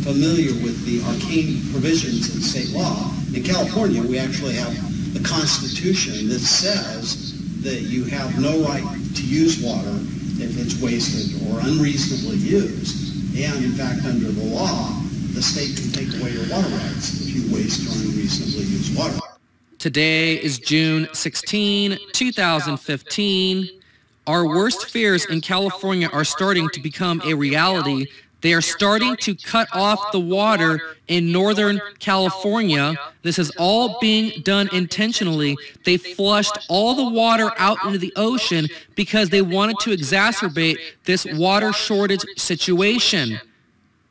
familiar with the arcane provisions in state law. In California, we actually have the Constitution that says that you have no right to use water if it's wasted or unreasonably used. And in fact, under the law, the state can take away your water rights if you waste or unreasonably use water. Today is June 16, 2015. Our worst fears in California are starting to become a reality. They are starting to cut off the water in Northern California. This is all being done intentionally. They flushed all the water out into the ocean because they wanted to exacerbate this water shortage situation.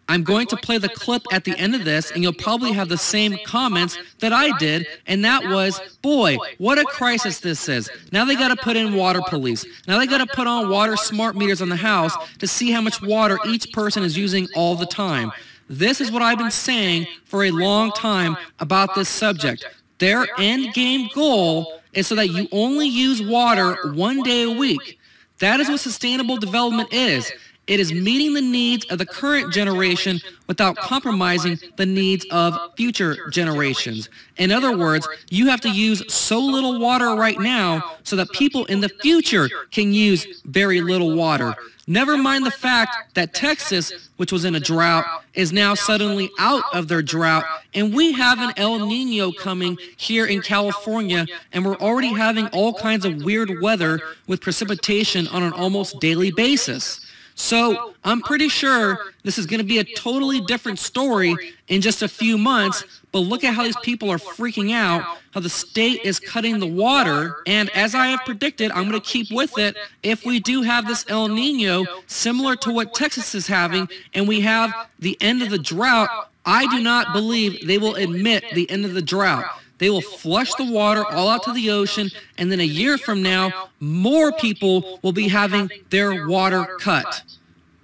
I'm going to play the clip at the end of this, and you'll probably have the same comments that I did, and that was, boy, what a crisis this is. Now they got to put in water police. Now they got to put on water smart meters on the house to see how much water each person is using all the time. This is what I've been saying for a long time about this subject. Their end game goal is so that you only use water 1 day a week. That is what sustainable development is. It is meeting the needs of the current generation without compromising the needs of future generations. In other words, you have to use so little water right now so that people in the future can use very little water. Never mind the fact that Texas, which was in a drought, is now suddenly out of their drought, and we have an El Nino coming here in California, and we're already having all kinds of weird weather with precipitation on an almost daily basis. So I'm pretty sure this is going to be a totally different story in just a few months, but look at how these people are freaking out, how the state is cutting the water, and as I have predicted, I'm going to keep with it. If we do have this El Nino, similar to what Texas is having, and we have the end of the drought, I do not believe they will admit the end of the drought. They will flush the water all out to the ocean, and then a year from now, more people will be having their water cut.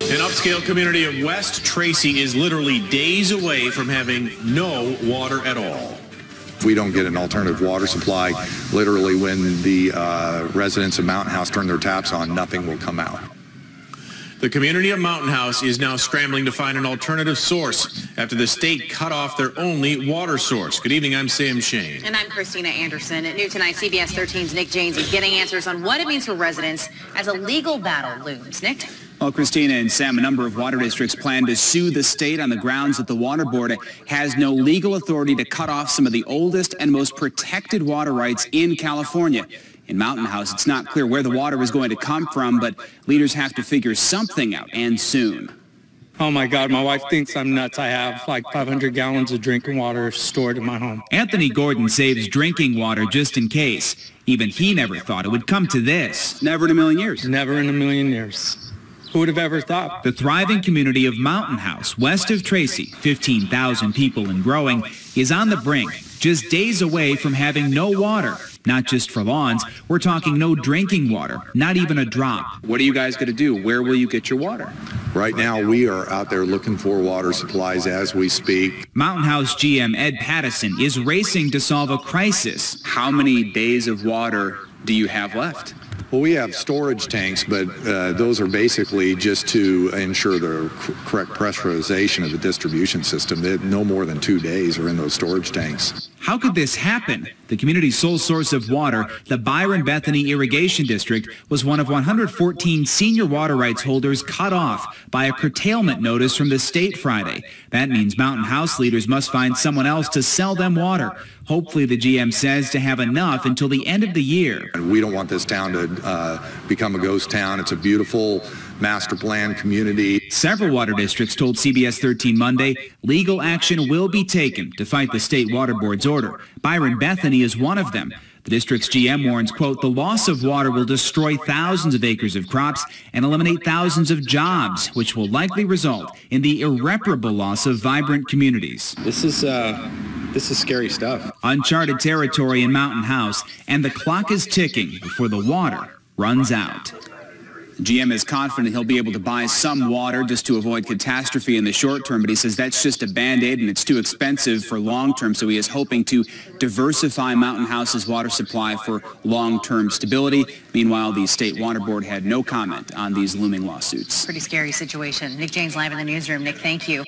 An upscale community of West Tracy is literally days away from having no water at all. If we don't get an alternative water supply, literally when the residents of Mountain House turn their taps on, nothing will come out. The community of Mountain House is now scrambling to find an alternative source after the state cut off their only water source. Good evening, I'm Sam Shane. And I'm Christina Anderson. At New Tonight, CBS 13's Nick James is getting answers on what it means for residents as a legal battle looms. Nick? Well, Christina and Sam, a number of water districts plan to sue the state on the grounds that the water board has no legal authority to cut off some of the oldest and most protected water rights in California. In Mountain House, it's not clear where the water is going to come from, but leaders have to figure something out, and soon. Oh my God, my wife thinks I'm nuts. I have like 500 gallons of drinking water stored in my home. Anthony Gordon saves drinking water just in case. Even he never thought it would come to this. Never in a million years. Never in a million years. Who would have ever thought? The thriving community of Mountain House, west of Tracy, 15,000 people and growing, is on the brink, just days away from having no water. Not just for lawns, we're talking no drinking water, not even a drop. What are you guys going to do? Where will you get your water? Right now, we are out there looking for water supplies as we speak. Mountain House GM Ed Pattison is racing to solve a crisis. How many days of water do you have left? Well, we have storage tanks, but those are basically just to ensure the correct pressurization of the distribution system. No more than 2 days are in those storage tanks. How could this happen? The community's sole source of water, the Byron Bethany Irrigation District, was one of 114 senior water rights holders cut off by a curtailment notice from the state Friday. That means Mountain House leaders must find someone else to sell them water. Hopefully, the GM says, to have enough until the end of the year. And we don't want this town to become a ghost town. It's a beautiful master plan community. Several water districts told CBS 13 Monday legal action will be taken to fight the state water board's order. Byron Bethany is one of them. The district's GM warns, quote, the loss of water will destroy thousands of acres of crops and eliminate thousands of jobs, which will likely result in the irreparable loss of vibrant communities. This is scary stuff. Uncharted territory in Mountain House, and the clock is ticking before the water runs out. GM is confident he'll be able to buy some water just to avoid catastrophe in the short term, but he says that's just a Band-Aid and it's too expensive for long term, so he is hoping to diversify Mountain House's water supply for long-term stability. Meanwhile, the State Water Board had no comment on these looming lawsuits. Pretty scary situation. Nick James live in the newsroom. Nick, thank you.